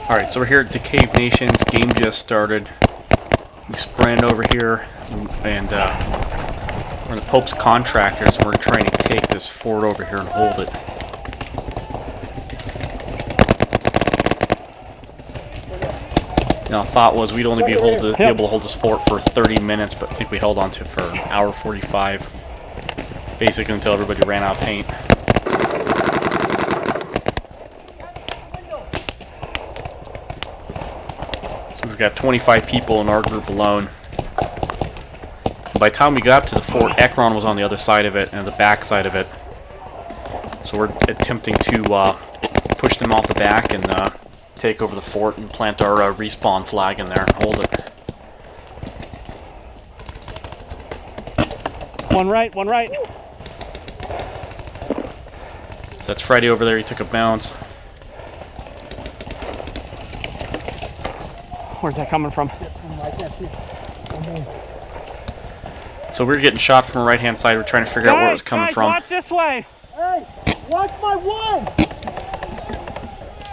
Alright, so we're here at Decay of Nations. Game just started. We sprint over here, and we're in the Pope's Contractors. We're trying to take this fort over here and hold it. Now, the thought was we'd only be able to hold this fort for 30 minutes, but I think we held on to it for an hour 45. Basically until everybody ran out of paint. We've got 25 people in our group alone. By the time we got up to the fort, Ekron was on the other side of it and the back side of it. So we're attempting to push them off the back and take over the fort and plant our respawn flag in there and hold it. One right, one right. So that's Freddy over there. He took a bounce. Where's that coming from? So we're getting shot from the right-hand side. We're trying to figure out where it was coming from. Watch this way. Hey, watch my one.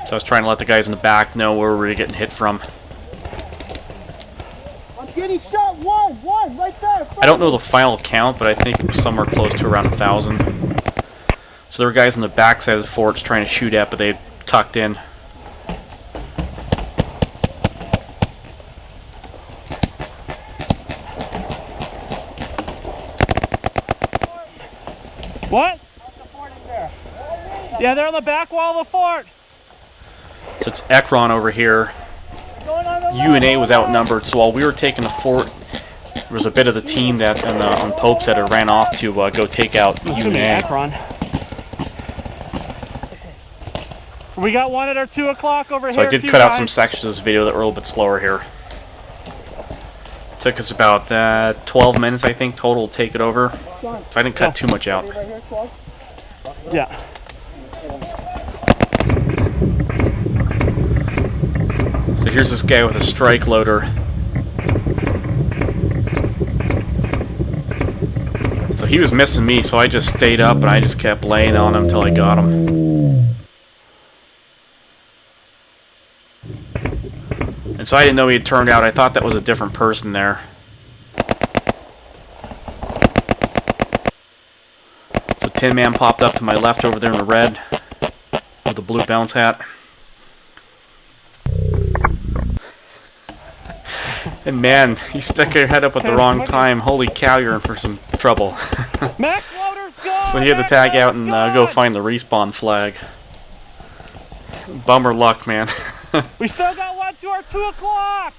So I was trying to let the guys in the back know where we were getting hit from. I'm getting shot. One, right there. I don't know the final count, but I think it was somewhere close to around 1,000. So there were guys on the back side of the forts trying to shoot at, but they tucked in. What? Yeah, they're on the back wall of the fort. So it's Ekron over here. UNA was outnumbered, so while we were taking the fort, there was a bit of the team that on Pope's that had ran off to go take out UNA. Ekron. We got one at our 2 o'clock over here. So I did cut out some sections of this video that were a little bit slower here. Took us about 12 minutes, I think, total to take it over. So I didn't cut too much out. Yeah. So here's this guy with a strike loader. So he was missing me, so I just stayed up and I just kept laying on him until I got him. And so I didn't know he had turned out. I thought that was a different person there. So Tin Man popped up to my left over there in the red with the blue bounce hat. And man, you stuck your head up at the wrong time. Holy cow, you're in for some trouble. So he had to tag out and go find the respawn flag. Bummer luck, man. We still got one to our 2 o'clock.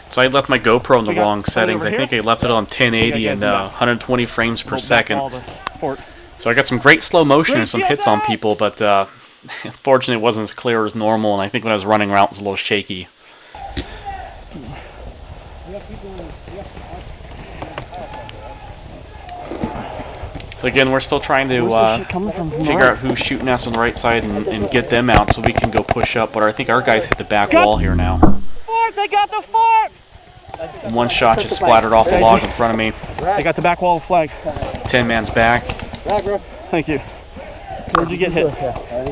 So I left my GoPro in the wrong settings. I think I left it on 1080 and 120 frames per second. So I got some great slow motion and some hits on people, but unfortunately it wasn't as clear as normal, and I think when I was running around it was a little shaky. So again, we're still trying to figure out who's shooting us on the right side and get them out so we can go push up. But I think our guys hit the back wall here now. Fort! They got the fort! And one shot just splattered off the log in front of me. They got the back wall flag. Tin Man's back. Thank you. Where'd you get hit?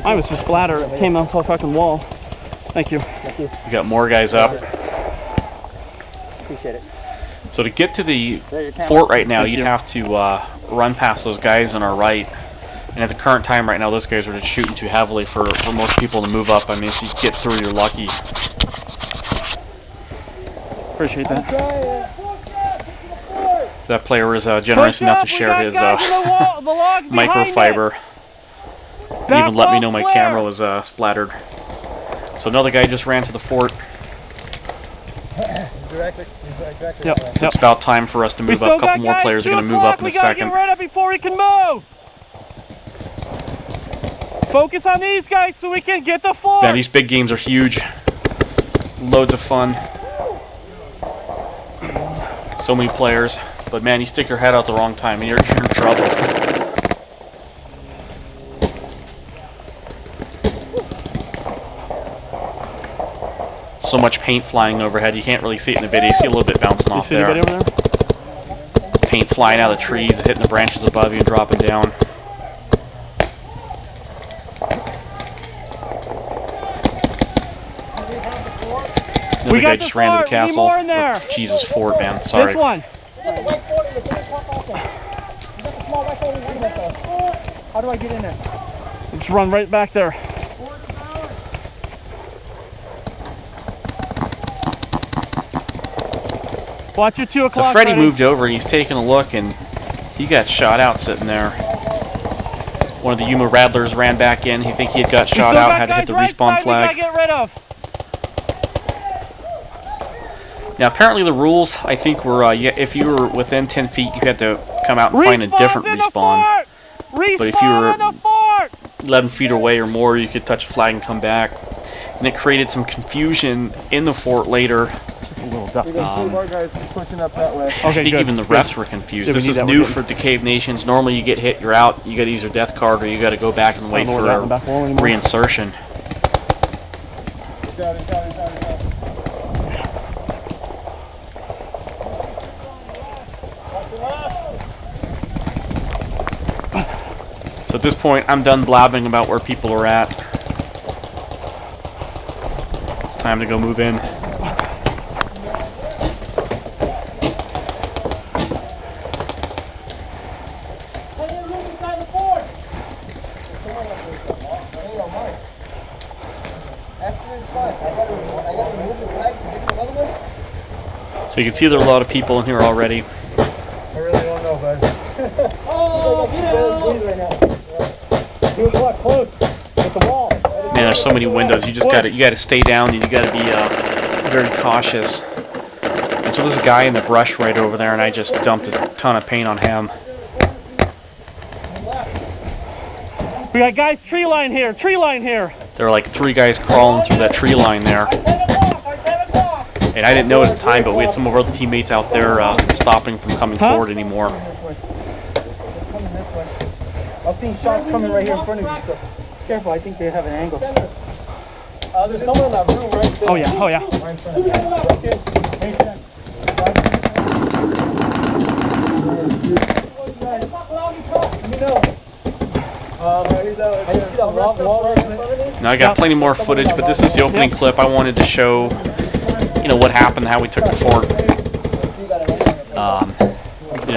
I was just splattered. It came off the fucking wall. Thank you. We got more guys up. Appreciate it. So to get to the fort right now, you'd have to run past those guys on our right. And at the current time right now, those guys are just shooting too heavily for most people to move up. I mean, if you get through, you're lucky. Appreciate that. So that player was generous enough to share his microfiber. He even let me know my camera was splattered. So another guy just ran to the fort. Yep. So it's about time for us to move up. A couple more players are going to move up in a second. We gotta get rid of before we can move. Focus on these guys so we can get the fort. Man, these big games are huge. Loads of fun. So many players. But man, you stick your head out the wrong time and you're in trouble. So much paint flying overhead, you can't really see it in the video. You see a little bit bouncing off there. Over there. Paint flying out of the trees, hitting the branches above you and dropping down. Another guy just ran to the fort. We need castle. more in there. Or, Jesus, fort, man. Sorry. This one. How do I get in there? Just run right back there. Watch your 2 So o'clock. Freddy moved over and he's taking a look, and he got shot out sitting there. One of the Yuma Rattlers ran back in. He think he had got shot out, had to hit the respawn flag. Get rid of. Now, apparently the rules, I think, were if you were within 10 feet, you had to come out and find a different respawn. But if you were 11 feet away or more, you could touch a flag and come back. And it created some confusion in the fort later. Just a little dust. I think even the refs were confused. This is new for Decay of Nations. Normally you get hit, you're out, you got to use your death card, or you got to go back and wait for reinsertion. So at this point, I'm done blabbing about where people are at. It's time to go move in. So you can see there are a lot of people in here already. I really don't know, bud. Oh, get out! 2 o'clock, close. At the wall. Man, there's so many windows. You just gotta stay down, and you gotta be very cautious. And so there's a guy in the brush right over there, and I just dumped a ton of paint on him. We got guys tree line here. Tree line here. There were like 3 guys crawling through that tree line there. And I didn't know it at the time, but we had some of our other teammates out there stopping from coming forward anymore. I've seen shots coming right here in front of you, so careful, I think they have an angle. There's someone in that room right there. Oh yeah, oh yeah. Right in front of you. Now I got plenty more footage, but this is the opening clip. I wanted to show, you know, what happened, how we took the fort.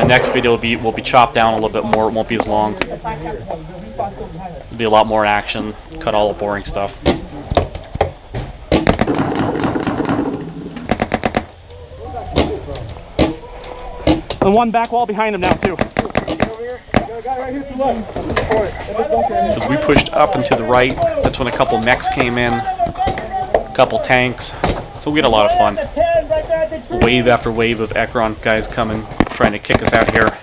Next video will be chopped down a little bit more. It won't be as long. It'll be a lot more action. Cut all the boring stuff. And one back wall behind him now too. Because we pushed up and to the right, that's when a couple mechs came in, a couple tanks. So we had a lot of fun. Wave after wave of Ekron guys coming, trying to kick us out of here.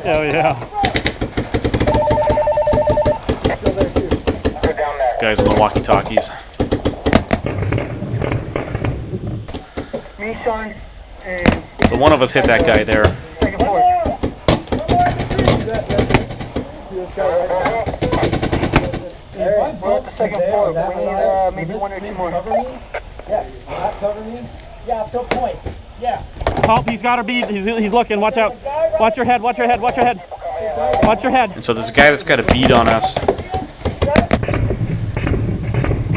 Oh yeah. Guys on the walkie-talkies. So one of us hit that guy there. Second floor. We need maybe 1 or 2 more. Yes. Cover me. Yeah, up to a point. Yeah. Oh, he's got to be. He's looking. Watch out. Watch your head. Watch your head. Watch your head. Watch your head. And so there's a guy that's got a bead on us.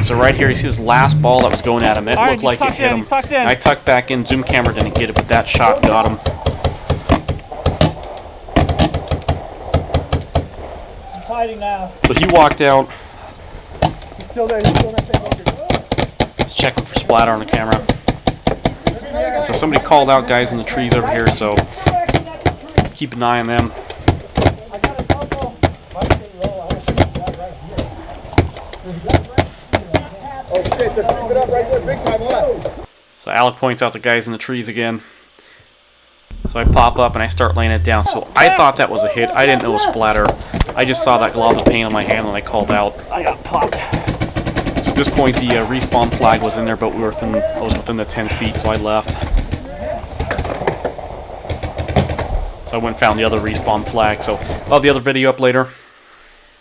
So right here, you see this last ball that was going at him. It looked like it hit him. I tucked back in. Zoom camera didn't get it, but that shot got him. He's hiding now. So he walked out. He's still there. He's still there. He's checking for splatter on the camera. And so somebody called out guys in the trees over here, so keep an eye on them. So Alec points out the guys in the trees again. So I pop up and I start laying it down. So I thought that was a hit. I didn't know it was splatter. I just saw that glob of paint on my hand and I called out. I got popped. So at this point the respawn flag was in there, but I was within the 10 feet, so I left. So I went and found the other respawn flag. So I'll have the other video up later.